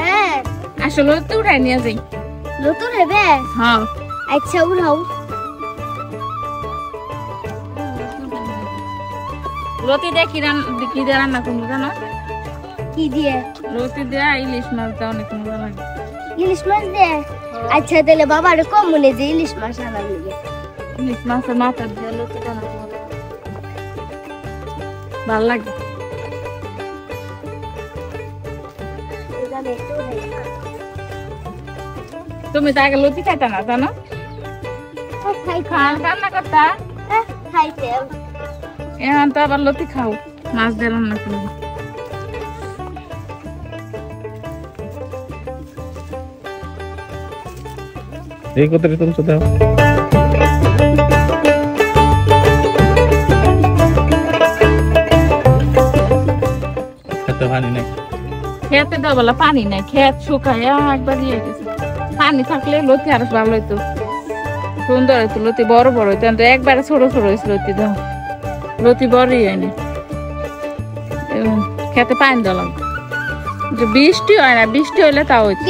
হ্যাঁ আসলে তো উঠাই নিয়ে যাই নতুন হবে হ্যাঁ আচ্ছা উঠাও লতি দিয়ে কি দিয়ে রান্না করবো জানো কি দিয়ে লতি দিয়ে ইলিশ মাছ দেওয়া অনেক মজা লাগে ইলিশ মাছ দিয়ে আচ্ছা তাহলে বাবার কম মনে যে ইলিশ মাছ আনার লাগে ইলিশ মাছের মাথা দিয়ে লতি রান্না করবো ভালো লাগে তুমি তো আগে লতি খাইতা না জানো রান্না করতা খাইতে এখন তো আবার লতি খাও মাছ দিয়ে রান্না করবো এই কথাটা তুলছো দাও খেতে পানি নাই খেতে তো বলা পানি নাই খেত শুকায় একবার ইয়ে গেছে পানি থাকলে লতি আরো ভালো হইতো সুন্দর হইতো লতি বড় বড় হইতো কিন্তু একবারে ছোট ছোট হয়েছে লতি দাও লতি বড়ই হয়নি খেতে পানি দেওয়া লাগবে বৃষ্টি হয় না বৃষ্টি হইলে তাও হইতো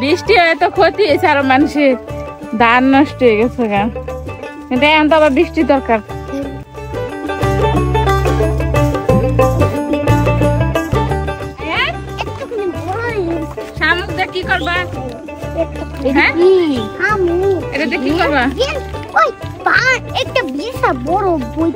বৃষ্টি হয়ে তো ক্ষতি হয়েছে আরো মানুষের ধান নষ্ট হয়ে গেছে গা কিন্তু এখন তো আবার বৃষ্টি দরকার শামুক দিয়ে কি করবা হ্যাঁ এটা দিয়ে কি করবা একটা বিশাল বড় বই